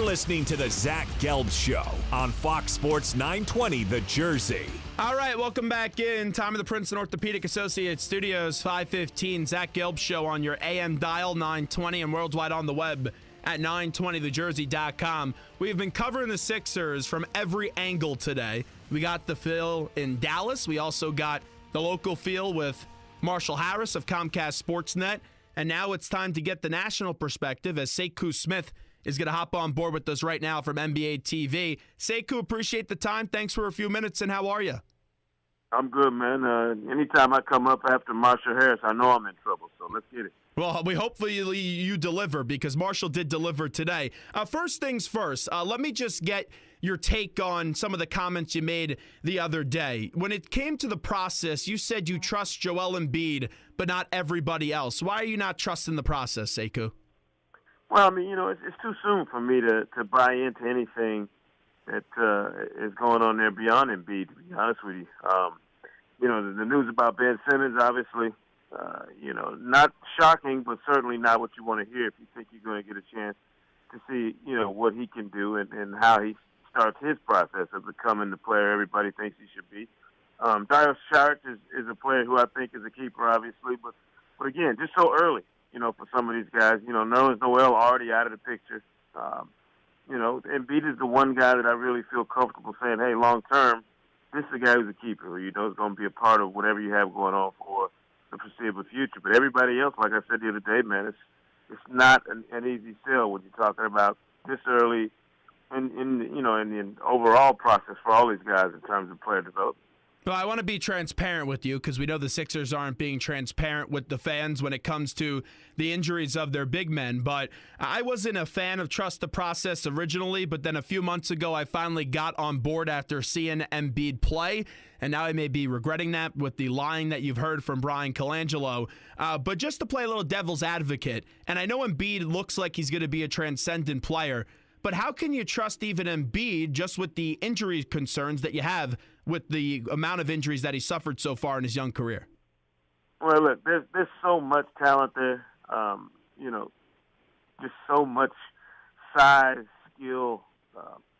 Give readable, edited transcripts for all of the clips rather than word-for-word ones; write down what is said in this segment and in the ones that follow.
listening to the Zach Gelb Show on Fox Sports 920 The Jersey. All right, welcome back in. Time of the Princeton Orthopedic Associates Studios, 5:15. Zach Gelb Show on your AM dial, 920, and worldwide on the web at 920thejersey.com. We've been covering the Sixers from every angle today. We got the feel in Dallas. We also got the local feel with Marshall Harris of Comcast Sportsnet. And now it's time to get the national perspective as Sekou Smith is going to hop on board with us right now from NBA TV. Sekou, appreciate the time. Thanks for a few minutes, and how are you? I'm good, man. Anytime I come up after Marshall Harris, I know I'm in trouble, so let's get it. Well, we hopefully you deliver because Marshall did deliver today. First things first, let me just get your take on some of the comments you made the other day. When it came to the process, you said you trust Joel Embiid, but not everybody else. Why are you not trusting the process, Sekou? Well, I mean, it's too soon for me to buy into anything that is going on there beyond Embiid, to be honest with you. The news about Ben Simmons, obviously, not shocking, but certainly not what you want to hear if you think you're going to get a chance to see, what he can do and how he starts his process of becoming the player everybody thinks he should be. Darius Saric is a player who I think is a keeper, obviously, but again, just so early, for some of these guys. Nerlens Noel already out of the picture. Embiid is the one guy that I really feel comfortable saying, hey, long term, this is a guy who's a keeper who is going to be a part of whatever you have going on for the foreseeable future. But everybody else, like I said the other day, man, it's not an easy sell when you're talking about this early in the overall process for all these guys in terms of player development. Well, I want to be transparent with you because we know the Sixers aren't being transparent with the fans when it comes to the injuries of their big men. But I wasn't a fan of trust the process originally, but then a few months ago I finally got on board after seeing Embiid play. And now I may be regretting that with the lying that you've heard from Brian Colangelo. But just to play a little devil's advocate, and I know Embiid looks like he's going to be a transcendent player, but how can you trust even Embiid just with the injury concerns that you have with the amount of injuries that he suffered so far in his young career? Well, look, there's so much talent there, just so much size, skill,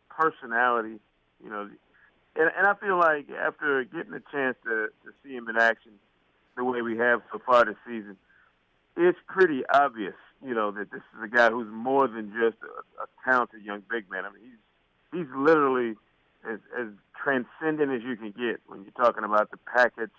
personality, and I feel like after getting a chance to see him in action the way we have so far this season, it's pretty obvious, that this is a guy who's more than just a talented young big man. I mean, he's literally as transcendent as you can get when you're talking about the package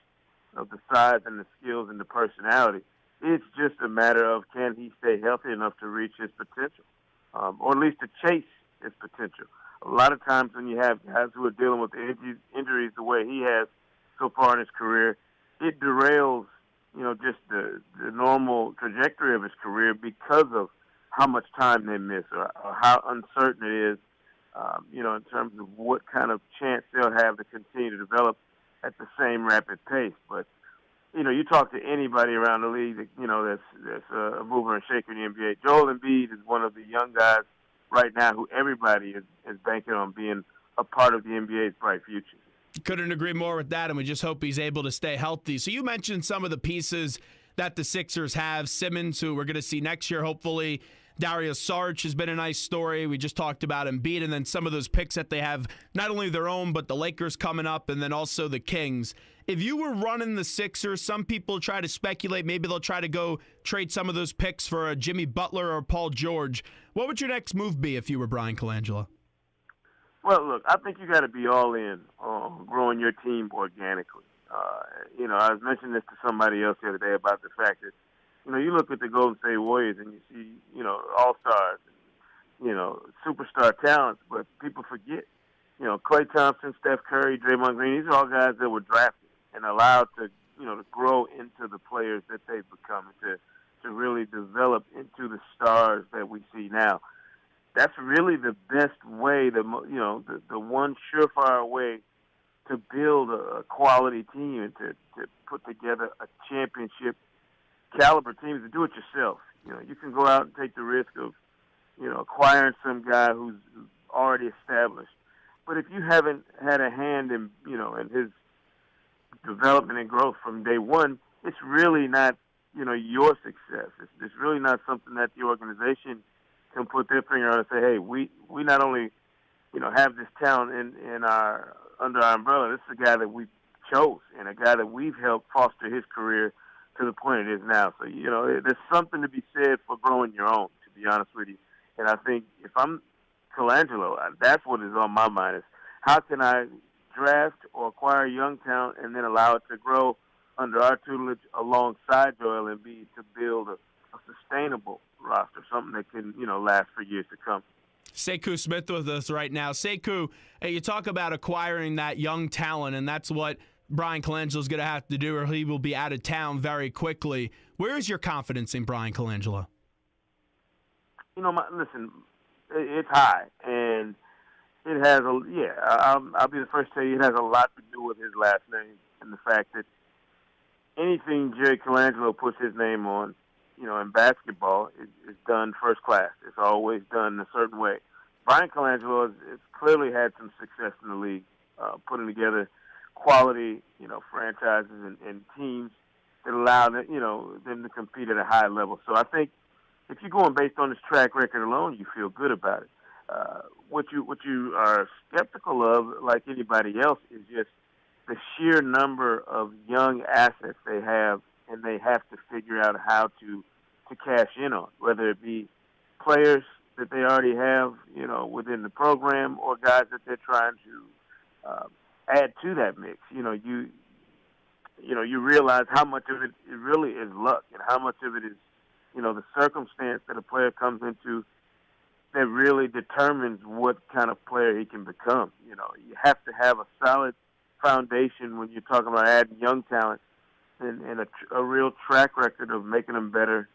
of the size and the skills and the personality. It's just a matter of can he stay healthy enough to reach his potential, or at least to chase his potential. A lot of times when you have guys who are dealing with injuries the way he has so far in his career, it derails just the normal trajectory of his career because of how much time they miss or how uncertain it is, in terms of what kind of chance they'll have to continue to develop at the same rapid pace. But, you talk to anybody around the league that's a mover and shaker in the NBA. Joel Embiid is one of the young guys right now who everybody is banking on being a part of the NBA's bright future. Couldn't agree more with that, and we just hope he's able to stay healthy. So you mentioned some of the pieces that the Sixers have. Simmons, who we're going to see next year, hopefully. Darius Saric has been a nice story. We just talked about Embiid, and then some of those picks that they have, not only their own, but the Lakers coming up, and then also the Kings. If you were running the Sixers, some people try to speculate maybe they'll try to go trade some of those picks for a Jimmy Butler or Paul George. What would your next move be if you were Brian Colangelo? Well, look, I think you got to be all in on growing your team organically. I was mentioning this to somebody else the other day about the fact that, you look at the Golden State Warriors and you see, all-stars, superstar talents, but people forget, Klay Thompson, Steph Curry, Draymond Green, these are all guys that were drafted and allowed to, to grow into the players that they've become and to really develop into the stars that we see now. That's really the best way, the one surefire way to build a quality team and to put together a championship caliber team is to do it yourself. You can go out and take the risk of, acquiring some guy who's already established. But if you haven't had a hand in, in his development and growth from day one, it's really not, your success. It's really not something that the organization can put their finger on it and say, hey, we not only, have this talent in our under our umbrella, this is a guy that we chose and a guy that we've helped foster his career to the point it is now. So, there's something to be said for growing your own, to be honest with you. And I think if I'm Colangelo, that's what is on my mind is how can I draft or acquire young talent and then allow it to grow under our tutelage alongside Joel Embiid to build a sustainable roster, something that can, last for years to come. Sekou Smith with us right now. Sekou, hey, you talk about acquiring that young talent, and that's what Brian Colangelo's going to have to do, or he will be out of town very quickly. Where is your confidence in Brian Colangelo? Listen, it's high, and it has I'll be the first to tell you it has a lot to do with his last name and the fact that anything Jerry Colangelo puts his name on, in basketball is done first class. It's always done a certain way. Brian Colangelo has clearly had some success in the league, putting together quality, franchises and teams that allow them to compete at a high level. So I think if you're going based on his track record alone, you feel good about it. What you are skeptical of, like anybody else, is just the sheer number of young assets they have, and they have to figure out how to cash in on, whether it be players that they already have, within the program, or guys that they're trying to add to that mix. You realize how much of it really is luck, and how much of it is, the circumstance that a player comes into that really determines what kind of player he can become. You have to have a solid foundation when you're talking about adding young talent and a real track record of making them better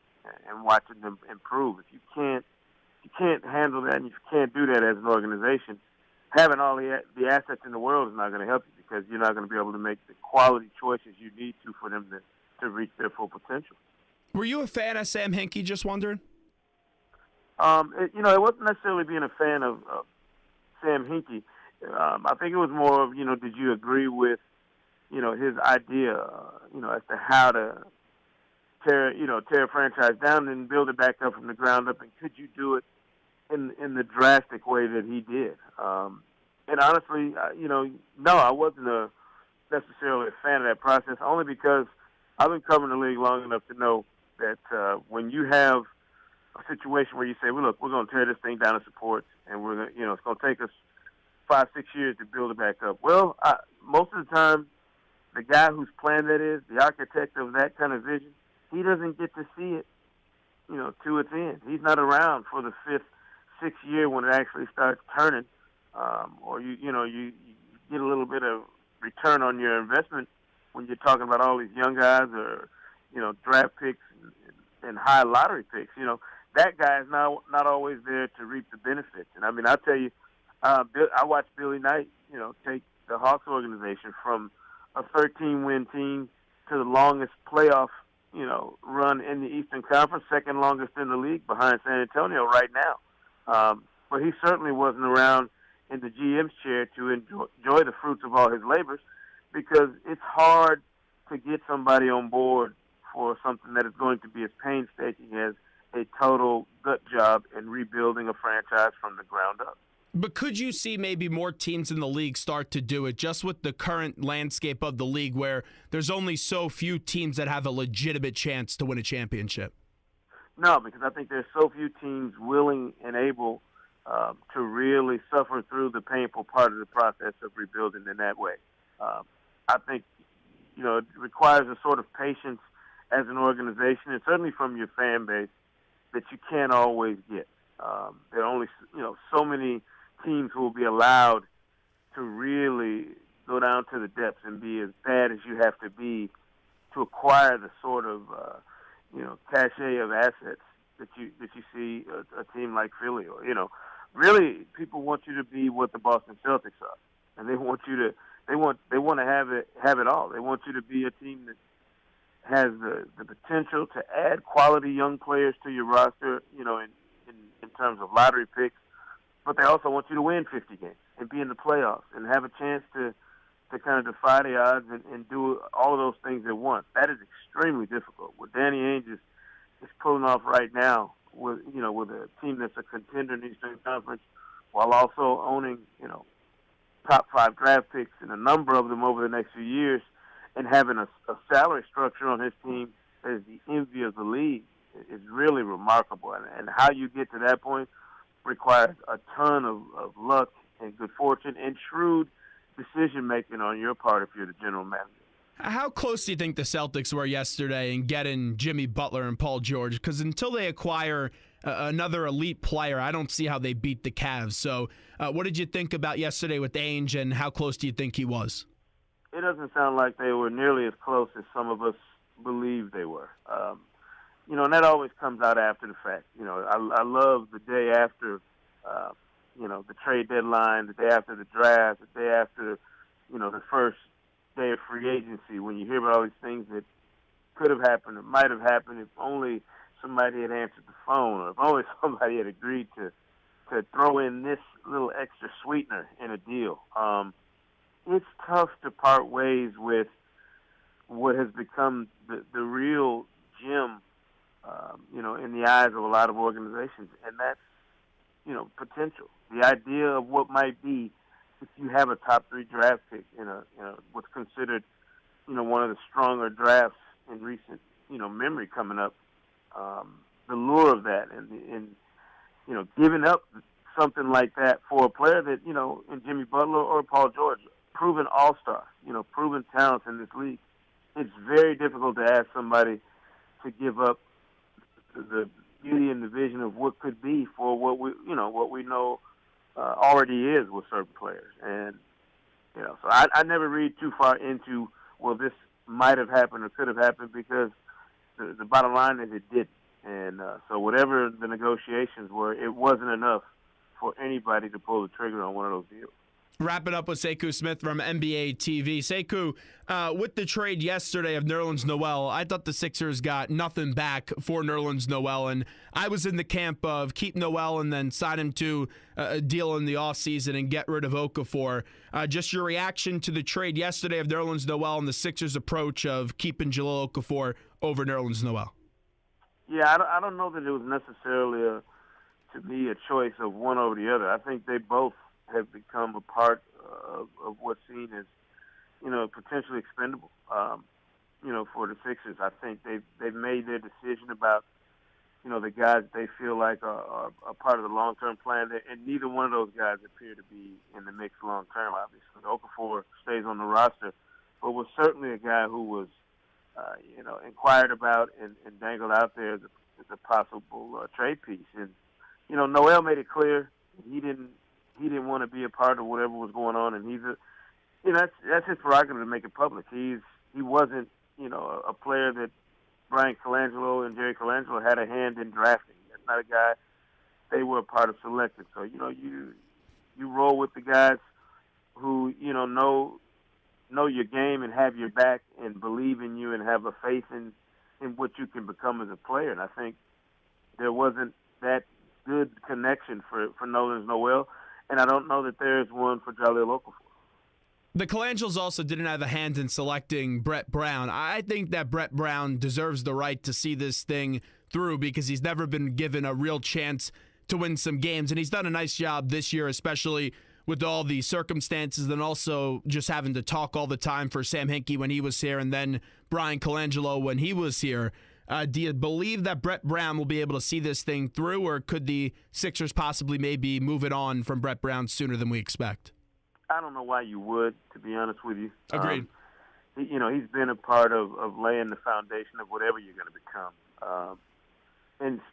and watching them improve. If you can't handle that, and if you can't do that as an organization, having all the assets in the world is not going to help you, because you're not going to be able to make the quality choices you need to for them to reach their full potential. Were you a fan of Sam Hinkie, just wondering? It wasn't necessarily being a fan of Sam Hinkie. I think it was more of, did you agree with, his idea, as to how to tear a franchise down and build it back up from the ground up, and could you do it in the drastic way that he did? And honestly, no, I wasn't necessarily a fan of that process, only because I've been covering the league long enough to know that when you have a situation where you say, well, look, we're going to tear this thing down in supports, and we're going to, it's going to take us 5-6 years to build it back up. Well, most of the time, the guy whose plan that is, the architect of that kind of vision, he doesn't get to see it, to its end. He's not around for the 5th, 6th year when it actually starts turning, or you get a little bit of return on your investment when you're talking about all these young guys, or draft picks and high lottery picks. That guy is not always there to reap the benefits. And I mean, I'll tell you, I watched Billy Knight, take the Hawks organization from a 13-win team to the longest playoff, run in the Eastern Conference, second longest in the league behind San Antonio right now. But he certainly wasn't around in the GM's chair to enjoy the fruits of all his labors, because it's hard to get somebody on board for something that is going to be as painstaking as a total gut job in rebuilding a franchise from the ground up. But could you see maybe more teams in the league start to do it, just with the current landscape of the league where there's only so few teams that have a legitimate chance to win a championship? No, because I think there's so few teams willing and able to really suffer through the painful part of the process of rebuilding in that way. I think, it requires a sort of patience as an organization, and certainly from your fan base, that you can't always get. There are only, so many teams who will be allowed to really go down to the depths and be as bad as you have to be to acquire the sort of, cachet of assets that you see a team like Philly, or, really people want you to be what the Boston Celtics are, and they want you to they want to have it all. They want you to be a team that has the potential to add quality young players to your roster, in terms of lottery picks, but they also want you to win 50 games and be in the playoffs and have a chance to kind of defy the odds and do all of those things at once. That is extremely difficult. What Danny Ainge is pulling off right now with a team that's a contender in the Eastern Conference, while also owning top 5 draft picks and a number of them over the next few years, and having a salary structure on his team that is the envy of the league is really remarkable. And how you get to that point requires a ton of luck and good fortune and shrewd decision-making on your part if you're the general manager. How close do you think the Celtics were yesterday in getting Jimmy Butler and Paul George? Because until they acquire another elite player, I don't see how they beat the Cavs. So what did you think about yesterday with Ainge, and how close do you think he was? It doesn't sound like they were nearly as close as some of us believe they were. And that always comes out after the fact. I love the day after, the trade deadline, the day after the draft, the day after, the first day of free agency, when you hear about all these things that could have happened or might have happened if only somebody had answered the phone, or if only somebody had agreed to throw in this little extra sweetener in a deal. It's tough to part ways with what has become the real gem, in the eyes of a lot of organizations, and that's, potential. The idea of what might be if you have a top 3 draft pick in what's considered, one of the stronger drafts in recent, memory coming up. The lure of that and giving up something like that for a player that, in Jimmy Butler or Paul George, proven all-stars, proven talents in this league. It's very difficult to ask somebody to give up the beauty and the vision of what could be for what we know already is with certain players. And, so I never read too far into, well, this might have happened or could have happened, because the bottom line is it didn't. And so whatever the negotiations were, it wasn't enough for anybody to pull the trigger on one of those deals. Wrapping up with Sekou Smith from NBA TV. Sekou, with the trade yesterday of Nerlens Noel, I thought the Sixers got nothing back for Nerlens Noel, and I was in the camp of keep Noel and then sign him to a deal in the offseason and get rid of Okafor. Just your reaction to the trade yesterday of Nerlens Noel and the Sixers' approach of keeping Jahlil Okafor over Nerlens Noel. Yeah, I don't know that it was necessarily to me a choice of one over the other. I think they both have become a part of what's seen as, potentially expendable, for the Sixers. I think they've made their decision about, the guys they feel like are part of the long-term plan, and neither one of those guys appear to be in the mix long-term, obviously. Okafor stays on the roster, but was certainly a guy who was, inquired about and dangled out there as a possible trade piece. And, Noel made it clear he didn't want to be a part of whatever was going on, and that's his prerogative to make it public. He wasn't, a player that Brian Colangelo and Jerry Colangelo had a hand in drafting. That's not a guy they were a part of selecting. So, you roll with the guys who, know your game and have your back and believe in you and have a faith in what you can become as a player. And I think there wasn't that good connection for Nerlens Noel, and I don't know that there's one for Jahlil Okafor. The Colangelos also didn't have a hand in selecting Brett Brown. I think that Brett Brown deserves the right to see this thing through because he's never been given a real chance to win some games, and he's done a nice job this year, especially with all the circumstances and also just having to talk all the time for Sam Hinkie when he was here and then Brian Colangelo when he was here. Do you believe that Brett Brown will be able to see this thing through, or could the Sixers possibly maybe move it on from Brett Brown sooner than we expect? I don't know why you would, to be honest with you. Agreed. He's been a part of laying the foundation of whatever you're going to become.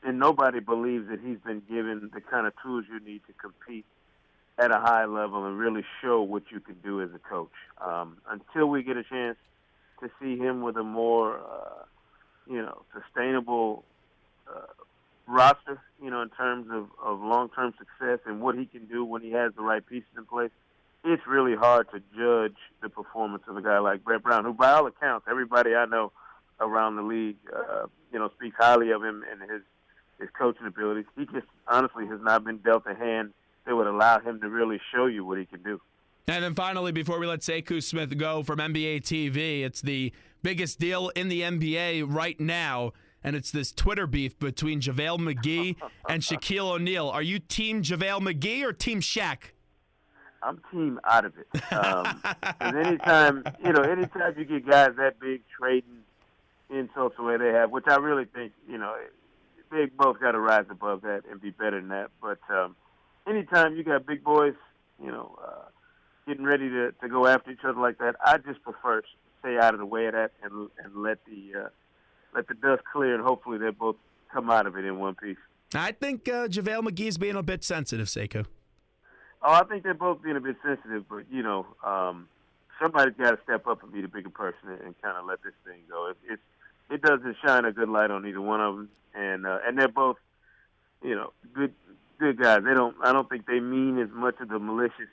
And nobody believes that he's been given the kind of tools you need to compete at a high level and really show what you can do as a coach. Until we get a chance to see him with a more, sustainable roster, in terms of long-term success and what he can do when he has the right pieces in place, it's really hard to judge the performance of a guy like Brett Brown, who by all accounts, everybody I know around the league, speaks highly of him and his coaching abilities. He just honestly has not been dealt a hand that would allow him to really show you what he can do. And then finally, before we let Sekou Smith go from NBA TV, it's the biggest deal in the NBA right now. and it's this Twitter beef between JaVale McGee and Shaquille O'Neal. Are you team JaVale McGee or team Shaq? I'm team out of it. 'Cause anytime you get guys that big trading insults the way they have, which I really think, they both got to rise above that and be better than that. But anytime you got big boys, getting ready to go after each other like that, I just prefer to stay out of the way of that and let the dust clear, and hopefully they both come out of it in one piece. I think JaVale McGee's being a bit sensitive, Sekou. Oh, I think they're both being a bit sensitive, but somebody's got to step up and be the bigger person and kind of let this thing go. It doesn't shine a good light on either one of them, and they're both, good guys. I don't think they mean as much of the malicious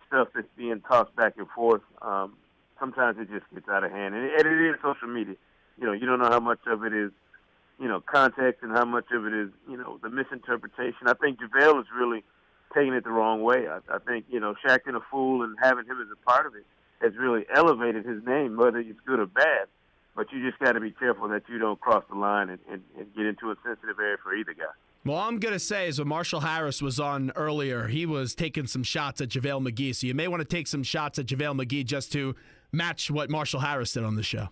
stuff that's being tossed back and forth. Sometimes it just gets out of hand, and it is social media. You don't know how much of it is, context, and how much of it is, the misinterpretation. I think JaVale is really taking it the wrong way. I think, Shaq and a fool and having him as a part of it has really elevated his name, whether it's good or bad. But you just got to be careful that you don't cross the line and get into a sensitive area for either guy. Well, all I'm going to say is when Marshall Harris was on earlier, he was taking some shots at JaVale McGee. So you may want to take some shots at JaVale McGee just to match what Marshall Harris did on the show.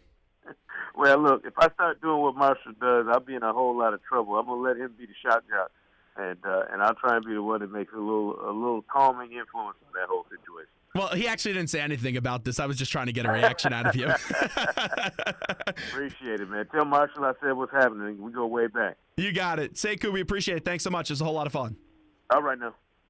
Well, look, if I start doing what Marshall does, I'll be in a whole lot of trouble. I'm going to let him be the shot jock, and I'll try and be the one that makes a little calming influence on that whole situation. Well, he actually didn't say anything about this. I was just trying to get a reaction out of you. Appreciate it, man. Tell Marshall I said what's happening. We go way back. You got it. Sekou, we appreciate it. Thanks so much. It's a whole lot of fun. All right, now.